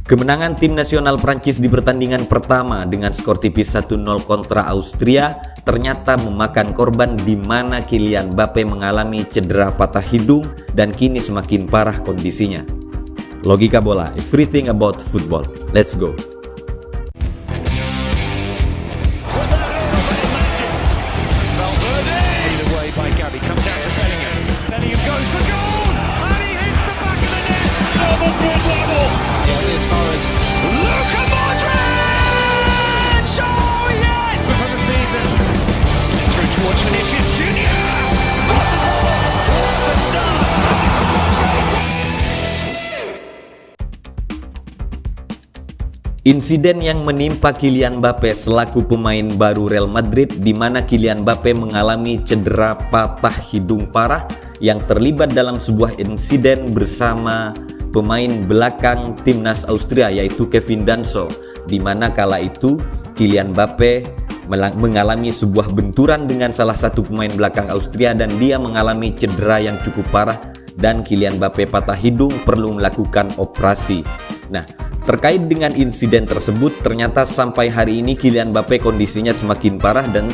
Kemenangan tim nasional Prancis di pertandingan pertama dengan skor tipis 1-0 kontra Austria ternyata memakan korban di mana Kylian Mbappé mengalami cedera patah hidung dan kini semakin parah kondisinya. Logika bola, everything about football. Let's go. Insiden yang menimpa Kylian Mbappé selaku pemain baru Real Madrid di mana Kylian Mbappé mengalami cedera patah hidung parah yang terlibat dalam sebuah insiden bersama pemain belakang timnas Austria yaitu Kevin Danso, di mana kala itu Kylian Mbappé mengalami sebuah benturan dengan salah satu pemain belakang Austria dan dia mengalami cedera yang cukup parah dan Kylian Mbappé patah hidung perlu melakukan operasi. Nah, terkait dengan insiden tersebut, ternyata sampai hari ini Kylian Mbappé kondisinya semakin parah dan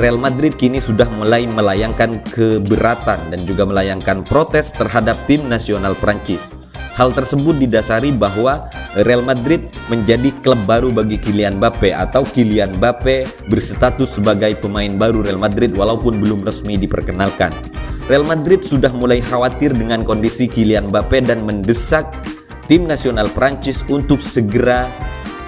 Real Madrid kini sudah mulai melayangkan keberatan dan juga melayangkan protes terhadap tim nasional Prancis. Hal tersebut didasari bahwa Real Madrid menjadi klub baru bagi Kylian Mbappé atau Kylian Mbappé berstatus sebagai pemain baru Real Madrid walaupun belum resmi diperkenalkan. Real Madrid sudah mulai khawatir dengan kondisi Kylian Mbappé dan mendesak tim nasional Prancis untuk segera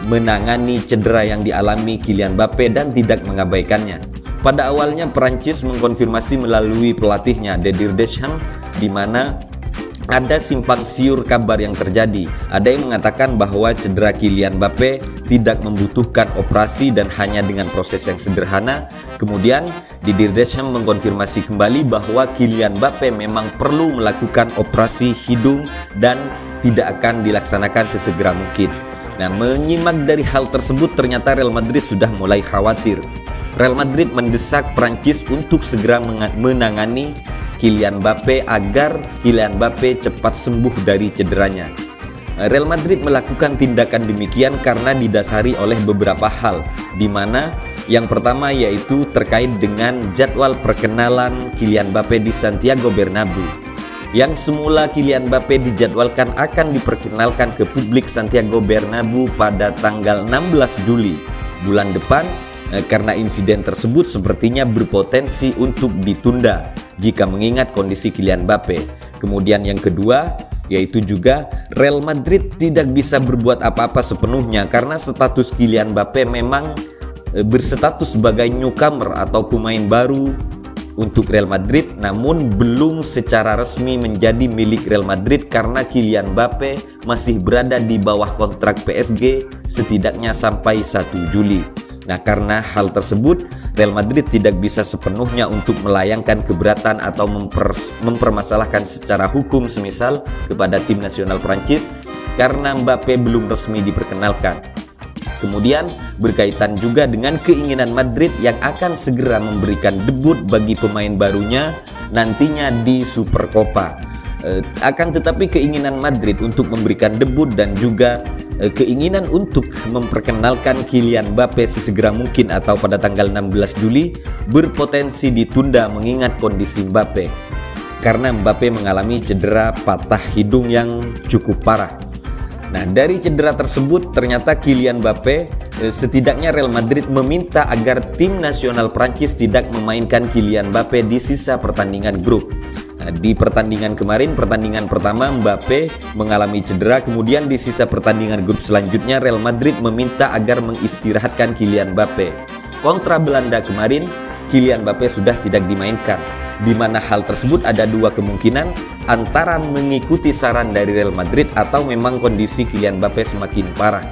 menangani cedera yang dialami Kylian Mbappé dan tidak mengabaikannya. Pada awalnya Prancis mengkonfirmasi melalui pelatihnya Didier Deschamps, di mana ada simpang siur kabar yang terjadi. Ada yang mengatakan bahwa cedera Kylian Mbappé tidak membutuhkan operasi dan hanya dengan proses yang sederhana. Kemudian Didier Deschamps mengkonfirmasi kembali bahwa Kylian Mbappé memang perlu melakukan operasi hidung dan tidak akan dilaksanakan sesegera mungkin. Nah, menyimak dari hal tersebut ternyata Real Madrid sudah mulai khawatir. Real Madrid mendesak Prancis untuk segera menangani Kylian Mbappé agar Kylian Mbappé cepat sembuh dari cederanya. Real Madrid melakukan tindakan demikian karena didasari oleh beberapa hal, di mana yang pertama yaitu terkait dengan jadwal perkenalan Kylian Mbappé di Santiago Bernabeu. Yang semula Kylian Mbappé dijadwalkan akan diperkenalkan ke publik Santiago Bernabeu pada tanggal 16 Juli bulan depan, karena insiden tersebut sepertinya berpotensi untuk ditunda jika mengingat kondisi Kylian Mbappé. Kemudian yang kedua yaitu juga Real Madrid tidak bisa berbuat apa-apa sepenuhnya karena status Kylian Mbappé memang berstatus sebagai newcomer atau pemain baru untuk Real Madrid, namun belum secara resmi menjadi milik Real Madrid karena Kylian Mbappé masih berada di bawah kontrak PSG setidaknya sampai 1 Juli. Nah, karena hal tersebut Real Madrid tidak bisa sepenuhnya untuk melayangkan keberatan atau mempermasalahkan secara hukum semisal kepada tim nasional Prancis karena Mbappé belum resmi diperkenalkan. Kemudian berkaitan juga dengan keinginan Madrid yang akan segera memberikan debut bagi pemain barunya nantinya di Supercopa. Akan tetapi keinginan Madrid untuk memberikan debut dan juga keinginan untuk memperkenalkan Kylian Mbappé sesegera mungkin atau pada tanggal 16 Juli berpotensi ditunda mengingat kondisi Mbappé karena Mbappé mengalami cedera patah hidung yang cukup parah. Nah, dari cedera tersebut ternyata Kylian Mbappé setidaknya Real Madrid meminta agar tim nasional Prancis tidak memainkan Kylian Mbappé di sisa pertandingan grup. Nah, di pertandingan kemarin, pertandingan pertama Mbappé mengalami cedera, kemudian di sisa pertandingan grup selanjutnya Real Madrid meminta agar mengistirahatkan Kylian Mbappé. Kontra Belanda kemarin, Kylian Mbappé sudah tidak dimainkan, di mana hal tersebut ada dua kemungkinan, antara mengikuti saran dari Real Madrid atau memang kondisi Kylian Mbappé semakin parah.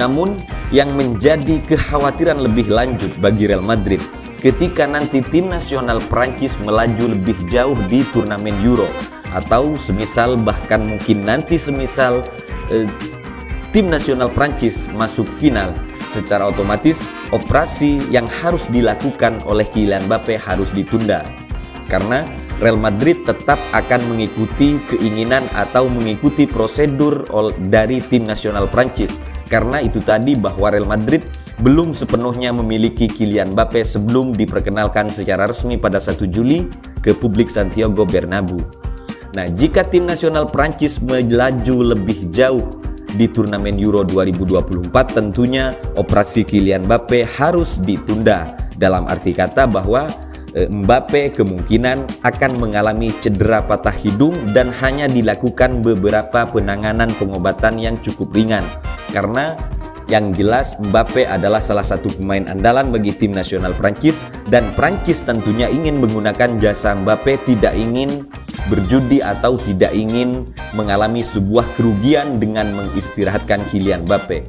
Namun yang menjadi kekhawatiran lebih lanjut bagi Real Madrid ketika nanti tim nasional Prancis melaju lebih jauh di turnamen Euro atau semisal bahkan mungkin nanti semisal tim nasional Prancis masuk final, secara otomatis operasi yang harus dilakukan oleh Kylian Mbappé harus ditunda karena Real Madrid tetap akan mengikuti keinginan atau mengikuti prosedur dari tim nasional Prancis. Karena itu tadi bahwa Real Madrid belum sepenuhnya memiliki Kylian Mbappe sebelum diperkenalkan secara resmi pada 1 Juli ke publik Santiago Bernabeu. Nah, jika tim nasional Prancis melaju lebih jauh di turnamen Euro 2024, tentunya operasi Kylian Mbappe harus ditunda. Dalam arti kata bahwa Mbappe kemungkinan akan mengalami cedera patah hidung dan hanya dilakukan beberapa penanganan pengobatan yang cukup ringan. Karena yang jelas Mbappe adalah salah satu pemain andalan bagi tim nasional Prancis, dan Prancis tentunya ingin menggunakan jasa Mbappe, tidak ingin berjudi atau tidak ingin mengalami sebuah kerugian dengan mengistirahatkan Kylian Mbappe.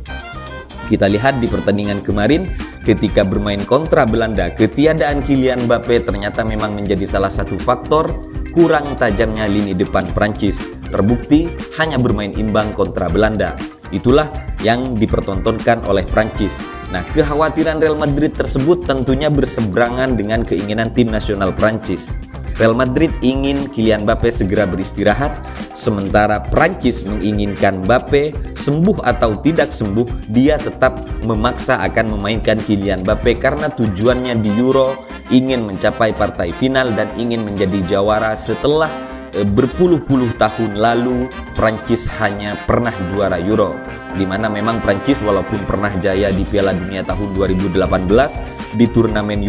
Kita lihat di pertandingan kemarin ketika bermain kontra Belanda, ketiadaan Kylian Mbappe ternyata memang menjadi salah satu faktor kurang tajamnya lini depan Prancis. Terbukti hanya bermain imbang kontra Belanda. Itulah yang dipertontonkan oleh Prancis. Nah, kekhawatiran Real Madrid tersebut tentunya berseberangan dengan keinginan tim nasional Prancis. Real Madrid ingin Kylian Mbappe segera beristirahat, sementara Prancis menginginkan Mbappe sembuh atau tidak sembuh, dia tetap memaksa akan memainkan Kylian Mbappe karena tujuannya di Euro ingin mencapai partai final dan ingin menjadi juara setelah berpuluh-puluh tahun lalu Prancis hanya pernah juara Euro, di mana memang Prancis walaupun pernah jaya di Piala Dunia tahun 2018 di turnamen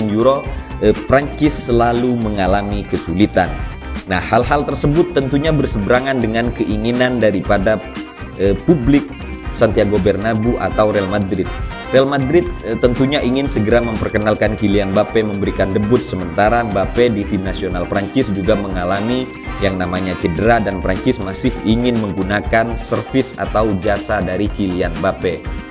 Euro Prancis selalu mengalami kesulitan. Nah, hal-hal tersebut tentunya berseberangan dengan keinginan daripada publik Santiago Bernabeu atau Real Madrid. Real Madrid tentunya ingin segera memperkenalkan Kylian Mbappe memberikan debut, sementara Mbappe di tim nasional Prancis juga mengalami yang namanya cedera dan Prancis masih ingin menggunakan servis atau jasa dari Kylian Mbappe.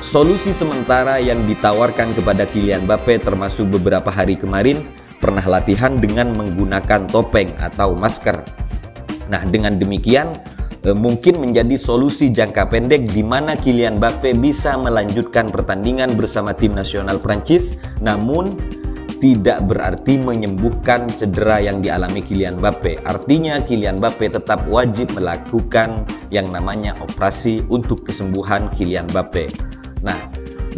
Solusi sementara yang ditawarkan kepada Kylian Mbappe termasuk beberapa hari kemarin pernah latihan dengan menggunakan topeng atau masker. Nah, dengan demikian mungkin menjadi solusi jangka pendek di mana Kylian Mbappe bisa melanjutkan pertandingan bersama tim nasional Prancis, namun tidak berarti menyembuhkan cedera yang dialami Kylian Mbappe. Artinya Kylian Mbappe tetap wajib melakukan yang namanya operasi untuk kesembuhan Kylian Mbappe. Nah,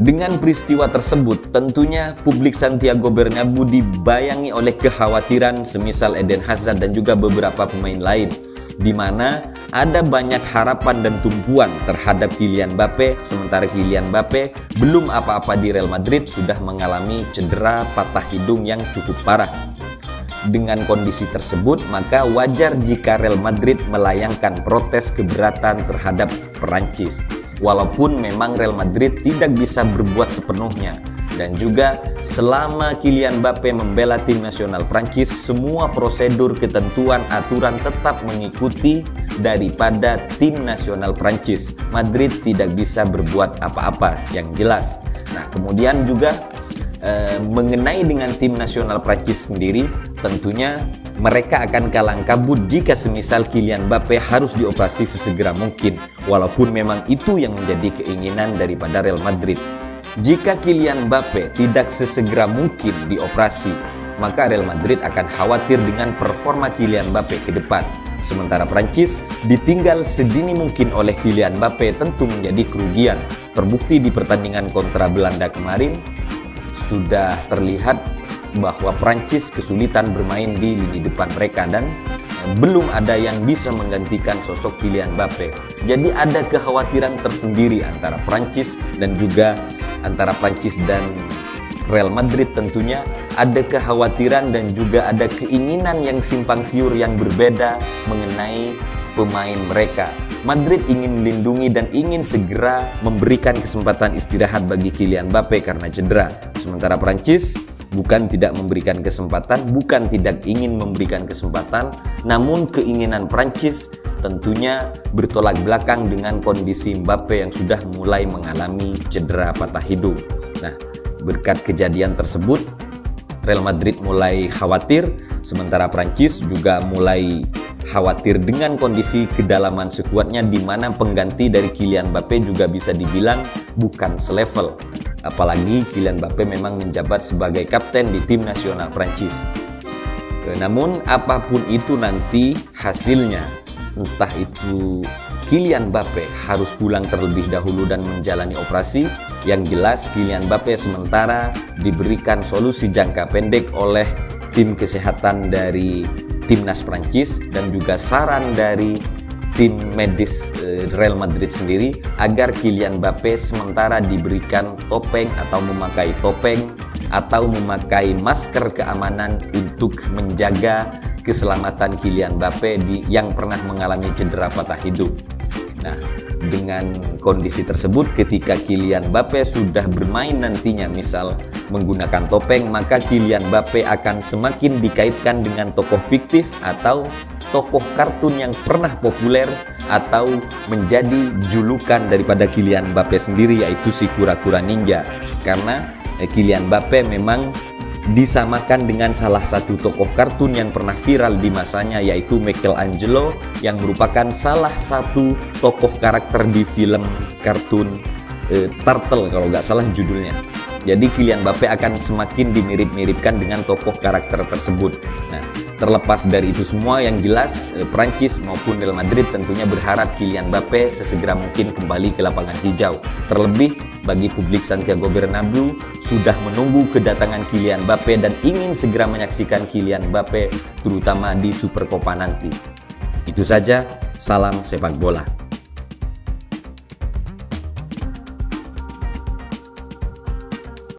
dengan peristiwa tersebut tentunya publik Santiago Bernabeu dibayangi oleh kekhawatiran semisal Eden Hazard dan juga beberapa pemain lain, di mana ada banyak harapan dan tumpuan terhadap Kylian Mbappe, sementara Kylian Mbappe belum apa-apa di Real Madrid sudah mengalami cedera patah hidung yang cukup parah. Dengan kondisi tersebut, maka wajar jika Real Madrid melayangkan protes keberatan terhadap Prancis. Walaupun memang Real Madrid tidak bisa berbuat sepenuhnya, dan juga selama Kylian Mbappe membela tim nasional Prancis, semua prosedur, ketentuan, aturan tetap mengikuti daripada tim nasional Prancis. Madrid tidak bisa berbuat apa-apa yang jelas. Nah, kemudian juga mengenai dengan tim nasional Prancis sendiri, tentunya mereka akan kalang kabut jika semisal Kylian Mbappe harus dioperasi sesegera mungkin, walaupun memang itu yang menjadi keinginan daripada Real Madrid. Jika Kylian Mbappe tidak sesegera mungkin dioperasi, maka Real Madrid akan khawatir dengan performa Kylian Mbappe ke depan. Sementara Prancis ditinggal sedini mungkin oleh Kylian Mbappe tentu menjadi kerugian. Terbukti di pertandingan kontra Belanda kemarin sudah terlihat bahwa Prancis kesulitan bermain di lini depan mereka dan belum ada yang bisa menggantikan sosok Kylian Mbappe. Jadi ada kekhawatiran tersendiri antara Prancis dan juga antara Prancis dan Real Madrid. Tentunya ada kekhawatiran dan juga ada keinginan yang simpang siur yang berbeda mengenai pemain mereka. Madrid ingin melindungi dan ingin segera memberikan kesempatan istirahat bagi Kylian Mbappe karena cedera. Sementara Prancis bukan tidak memberikan kesempatan, bukan tidak ingin memberikan kesempatan, namun keinginan Prancis tentunya bertolak belakang dengan kondisi Mbappe yang sudah mulai mengalami cedera patah hidung. Nah, berkat kejadian tersebut, Real Madrid mulai khawatir, sementara Prancis juga mulai khawatir dengan kondisi kedalaman skuadnya, di mana pengganti dari Kylian Mbappe juga bisa dibilang bukan selevel. Apalagi Kylian Mbappe memang menjabat sebagai kapten di tim nasional Prancis. Namun apapun itu nanti hasilnya, entah itu Kylian Mbappe harus pulang terlebih dahulu dan menjalani operasi, yang jelas Kylian Mbappe sementara diberikan solusi jangka pendek oleh tim kesehatan dari timnas Prancis dan juga saran dari tim medis Real Madrid sendiri agar Kylian Mbappe sementara diberikan topeng atau memakai topeng atau memakai masker keamanan untuk menjaga keselamatan Kylian Mbappe yang pernah mengalami cedera patah hidung. Nah, dengan kondisi tersebut ketika Kylian Mbappe sudah bermain nantinya misal menggunakan topeng, maka Kylian Mbappe akan semakin dikaitkan dengan tokoh fiktif atau tokoh kartun yang pernah populer atau menjadi julukan daripada Kylian Mbappe sendiri, yaitu si kura-kura ninja. Karena Kylian Mbappe memang disamakan dengan salah satu tokoh kartun yang pernah viral di masanya, yaitu Michelangelo, yang merupakan salah satu tokoh karakter di film kartun Turtle kalau nggak salah judulnya. Jadi Kylian Mbappe akan semakin dimirip-miripkan dengan tokoh karakter tersebut. Nah, terlepas dari itu semua, yang jelas Prancis maupun Real Madrid tentunya berharap Kylian Mbappe sesegera mungkin kembali ke lapangan hijau. Terlebih bagi publik Santiago Bernabeu sudah menunggu kedatangan Kylian Mbappe dan ingin segera menyaksikan Kylian Mbappe terutama di Super Copa nanti. Itu saja, salam sepak bola.